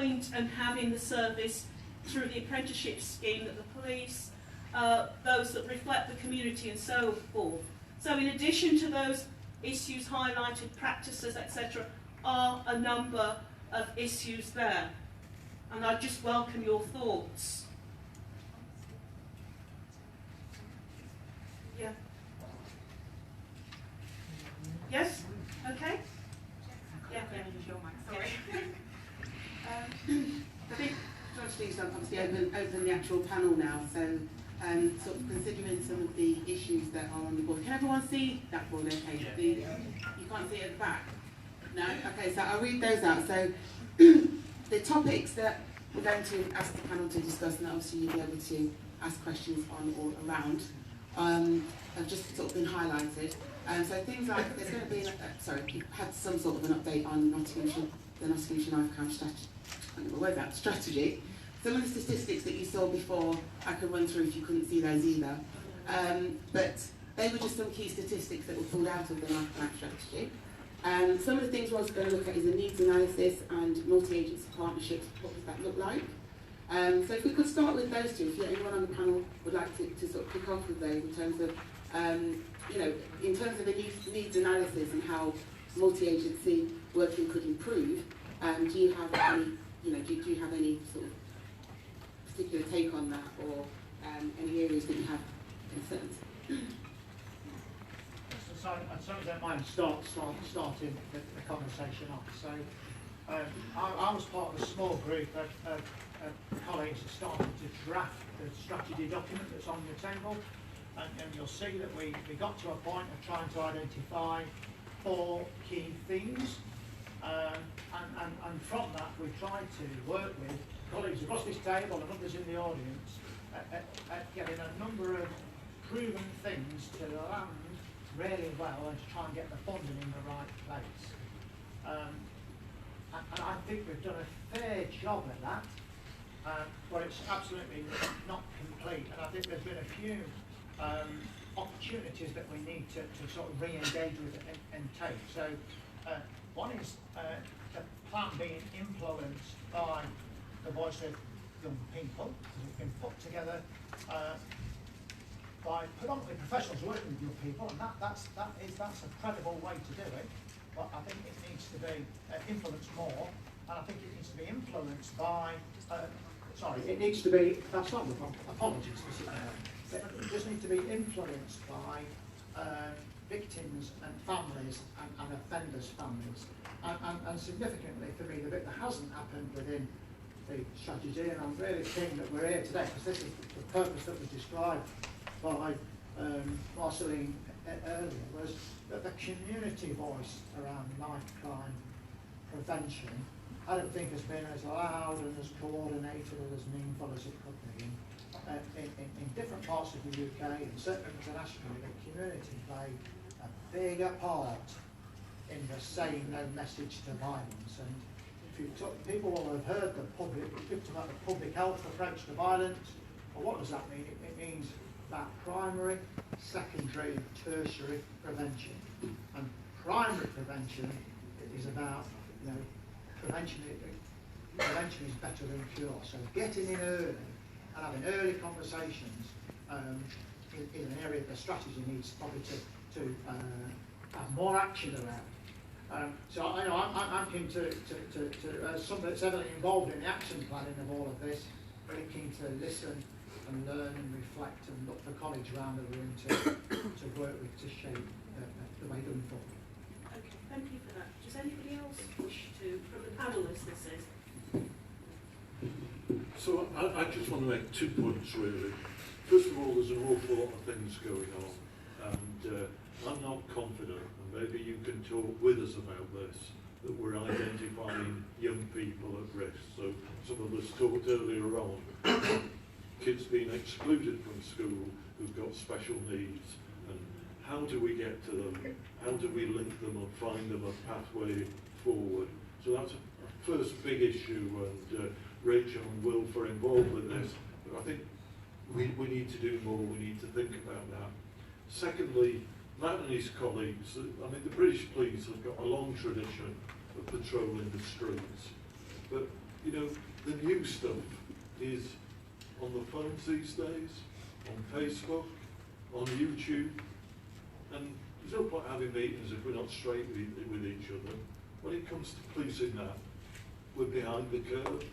point and having the service through the apprenticeship scheme that the police, those that reflect the community and so forth. So in addition to those issues highlighted, practices, etc., are a number of issues there. And I just welcome your thoughts. Yeah. Yes? Okay? Yeah. Sorry. I think Trustee's obviously open the actual panel now, so sort of considering some of the issues that are on the board. Can everyone see that board okay? You can't see it at the back? No? Okay, so I'll read those out. So the topics that we're going to ask the panel to discuss, and obviously you'll be able to ask questions on or around, have just sort of been highlighted. So things like, there's going to be, you've had some sort of an update on the Nottinghamshire Knife Crime strategy. Some of the statistics that you saw before, I could run through if you couldn't see those either. But they were just some key statistics that were pulled out of the knife crime strategy. Some of the things we're also going to look at is a needs analysis and multi-agency partnerships. What does that look like? So if we could start with those two, if anyone on the panel would like to sort of kick off with those in terms of, in terms of the needs analysis and how multi-agency working could improve, do you have any, do you have any sort of particular take on that, or any areas that you have concerns? So I certainly don't mind starting the conversation off. So I was part of a small group of colleagues that started to draft the strategy document that's on the table, and you'll see that we got to a point of trying to identify 4 key themes, and from that we tried to work with colleagues across this table and others in the audience at getting a number of proven things to land really well and to try and get the funding in the right place. And I think we've done a fair job at that, but it's absolutely not complete. And I think there's been a few opportunities that we need to sort of re-engage with and take. So one is the plan being influenced by the voice of young people. It's been put together by predominantly professionals working with young people, and that's a credible way to do it. But I think it needs to be influenced more, and I think it needs to be influenced by. It needs to be. That's not apologies. It just needs to be influenced by victims and families and offenders' families, and significantly for me, the bit that hasn't happened within the strategy, and I'm really keen that we're here today because this is the purpose that was described by Marceline earlier, was that the community voice around knife crime prevention, I don't think has been as loud and as coordinated and as meaningful as it could be. In different parts of the UK and certainly internationally, the community play a bigger part in the saying no message to violence. And if you talk, people will have heard the public health approach to violence. Well, what does that mean? It means that primary, secondary, and tertiary prevention. And primary prevention is about, prevention is better than cure. So getting in early and having early conversations is an area that the strategy needs probably to have more action around. So I'm keen to as somebody that's heavily involved in the action planning of all of this, really keen to listen and learn and reflect and look for colleagues around the room to work with to shape the way going forward. Okay, thank you for that. Does anybody else wish to, from the panellists, this is? So I just want to make 2 points really. First of all, there's an awful lot of things going on, and I'm not confident, and maybe you can talk with us about this, that we're identifying young people at risk. So some of us talked earlier on, kids being excluded from school who've got special needs, and how do we get to them? How do we link them and find them a pathway forward? So that's a first big issue, and Rachel and Wilf are involved with this, but I think we need to do more, we need to think about that. Secondly, Matt and his colleagues, I mean the British police have got a long tradition of patrolling the streets, but you know, the new stuff is on the phones these days, on Facebook, on YouTube, and there's no point having meetings if we're not straight with each other. When it comes to policing that, we're behind the curve,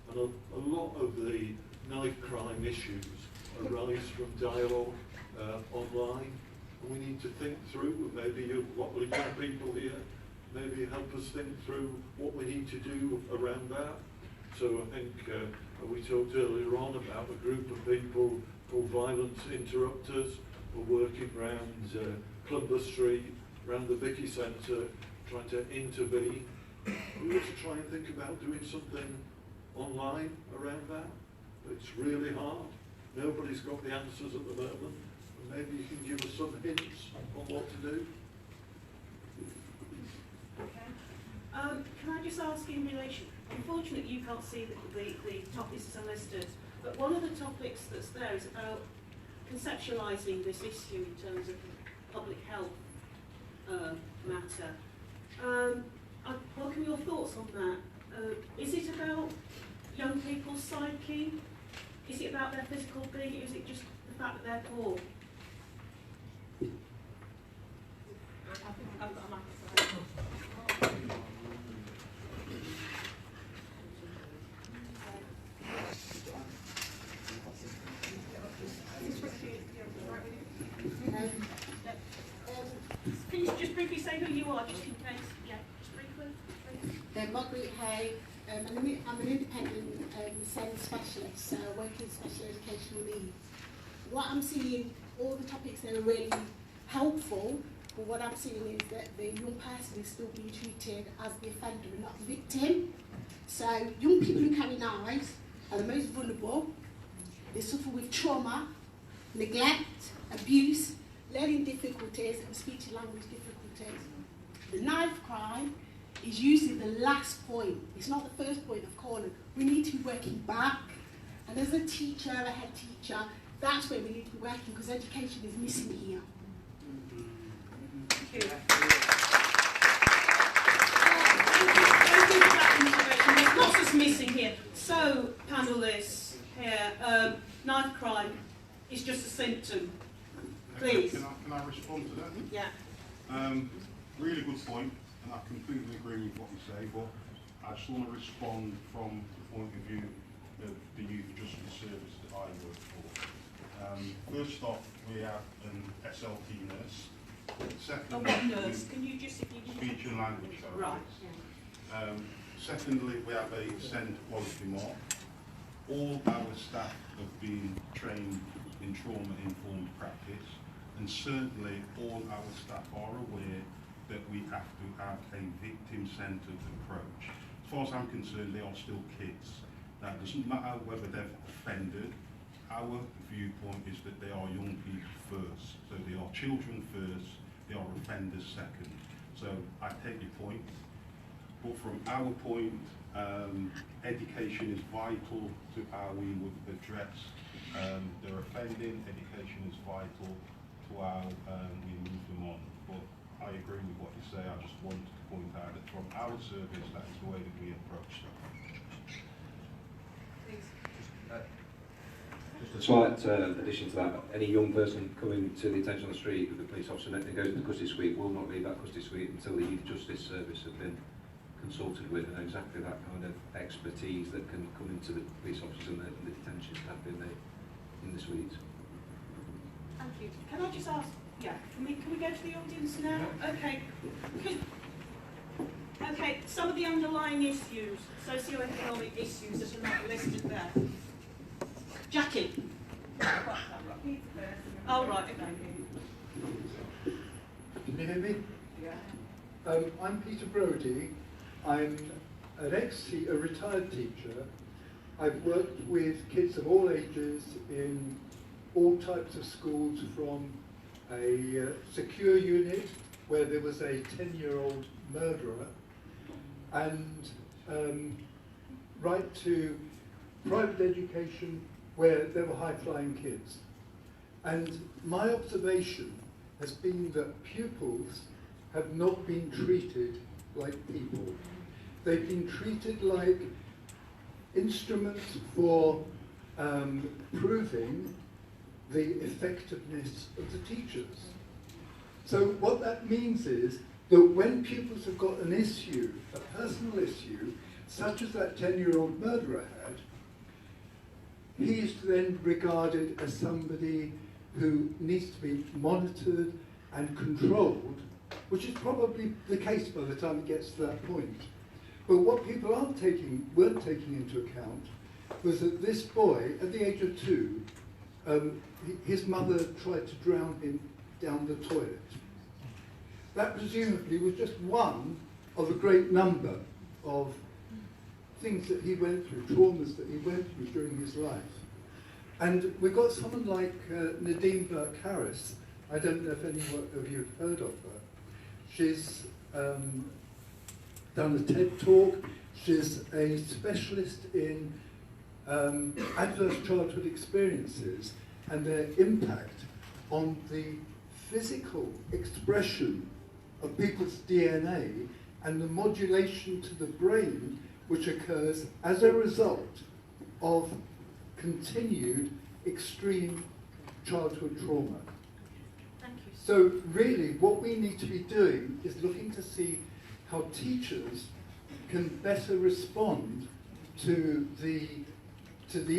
and a lot of the knife crime issues arise from dialogue online, and we need to think through, maybe what we've got people here, maybe help us think through what we need to do around that. So I think we talked earlier on about a group of people called Violence Interrupters who are working around Clumber Street, around the Vicky Centre, trying to intervene. We ought to try and think about doing something online around that. It's really hard. Nobody's got the answers at the moment. And maybe you can give us some hints on what to do. Okay. Can I just ask in relation, unfortunately you can't see the topics that are listed, but one of the topics that's there is about conceptualising this issue in terms of public health matter. I welcome your thoughts on that. Is it about young people's psyche? Is it about their physical being? Is it just the fact that they're poor? I think I've got a microphone. Can you just briefly say who you are, just in case? Yeah, just briefly. Margaret Hay, I'm an independent SEND specialist, so I work in special educational needs. What I'm seeing, all the topics that are really helpful, but what I'm seeing is that the young person is still being treated as the offender and not the victim. So young people who carry knives are the most vulnerable. They suffer with trauma, neglect, abuse, learning difficulties and speech and language difficulties. The knife crime is usually the last point. It's not the first point of calling. We need to be working back. And as a teacher, a head teacher, that's where we need to be working because education is missing here. Thank you. Thank you for that information. There's lots that's missing here. So, panellists here, knife crime is just a symptom. Please. Can I respond to that? Yeah. Really good point, and I completely agree with what you say, but I just want to respond from the point of view of the Youth Justice Service that I work for. First off, we have an SLT nurse. Secondly, what nurse? Can you just... speech and language therapist. Right. Secondly, we have a SEND quality mark. All our staff have been trained in trauma-informed practice, and certainly all our staff are aware that we have to have a victim-centred approach. As far as I'm concerned, they are still kids. Now, it doesn't matter whether they've offended. Our viewpoint is that they are young people first. So they are children first, they are offenders second. So I take your point, but from our point, education is vital to how we would address their offending. Education is vital to how we move them on. But I agree with what you say. I just wanted to point out that from our service, that is the way that we approach them. Just a slight addition to that, any young person coming to the attention on the street with a police officer and goes to the custody suite will not leave that custody suite until the Youth Justice Service have been consulted with, and exactly that kind of expertise that can come into the police officers and the detention staff in the suites. Thank you. Can I just ask, can we go to the audience now? Okay. Okay, some of the underlying issues, socio-economic issues that are not listed there. Jackie. Oh, right, okay. Can you hear me? Yeah. I'm Peter Brodie. I'm a retired teacher. I've worked with kids of all ages in all types of schools, from a secure unit where there was a 10-year-old murderer, and right to private education where there were high-flying kids. And my observation has been that pupils have not been treated like people. They've been treated like instruments for proving the effectiveness of the teachers. So what that means is that when pupils have got an issue, a personal issue, such as that 10-year-old murderer had, he's then regarded as somebody who needs to be monitored and controlled, which is probably the case by the time it gets to that point. But what people weren't taking into account was that this boy, at the age of 2, his mother tried to drown him down the toilet. That presumably was just one of a great number of things that he went through, traumas that he went through during his life. And we've got someone like Nadine Burke-Harris. I don't know if any of you have heard of her. She's done a TED talk. She's a specialist in adverse childhood experiences and their impact on the physical expression of people's DNA and the modulation to the brain which occurs as a result of continued extreme childhood trauma. Thank you. So really what we need to be doing is looking to see how teachers can better respond to the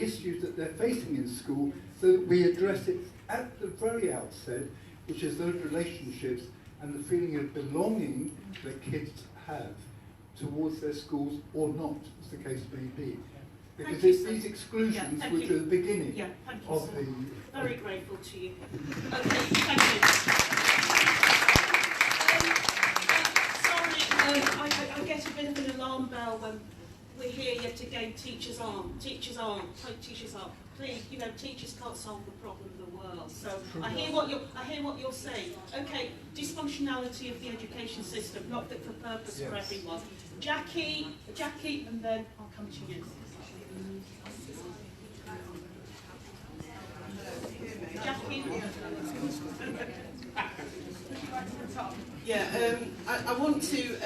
issues that they're facing in school so that we address it at the very outset, which is those relationships and the feeling of belonging that kids have towards their schools or not, as the case may be. Because it's these exclusions which are the beginning of the... Very grateful to you. Okay, thank you. Sorry, I get a bit of an alarm bell when we hear yet again teachers aren't. Please, teachers can't solve the problem of the world. So I hear what you're saying. Okay, dysfunctionality of the education system, not fit for purpose for everyone. Jackie, and then I'll come to you. Jackie. Yeah, I want to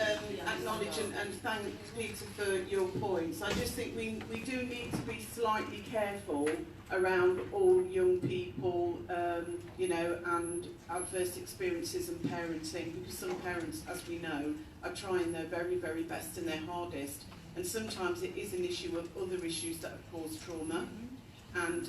acknowledge and thank Peter for your points. I just think we do need to be slightly careful around all young people, and adverse experiences and parenting, because some parents, as we know, are trying their very, very best and their hardest, and sometimes it is an issue of other issues that have caused trauma, and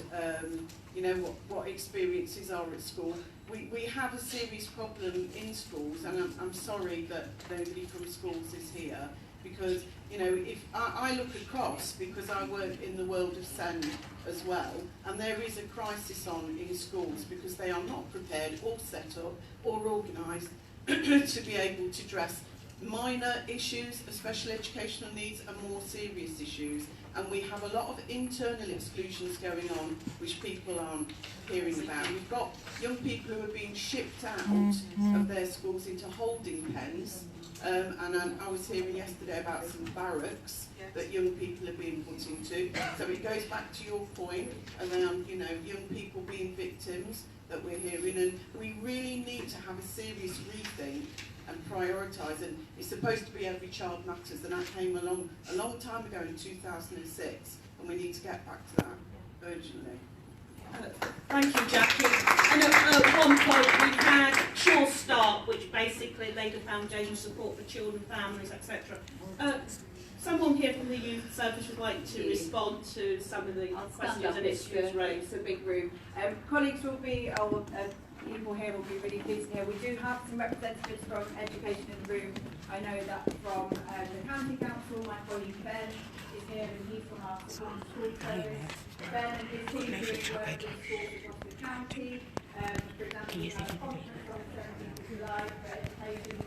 what experiences are at school. We have a serious problem in schools, and I'm sorry that nobody from schools is here, because if I look across, because I work in the world of SEND as well, and there is a crisis on in schools because they are not prepared or set up or organised to be able to address minor issues of special educational needs and more serious issues. And we have a lot of internal exclusions going on which people aren't hearing about. We've got young people who are being shipped out of their schools into holding pens, and I was hearing yesterday about some barracks that young people are being put into. So it goes back to your point around young people being victims that we're hearing, and we really need to have a serious rethink and prioritise, and it's supposed to be every child matters, and that came along a long time ago in 2006, and we need to get back to that urgently. Thank you, Jackie. And at one point we had Sure Start, which basically laid a foundation support for children, families, etc. Someone here from the Youth Service would like to respond to some of the questions and issues raised. It's a big room. Colleagues will be, people here will be really pleased to hear. We do have some representatives from education in the room. I know that from the County Council, my colleague Ben is here, and he's from our school service. Ben and his team are doing work with schools across the county. For example, we have a conference on the 17th of July for education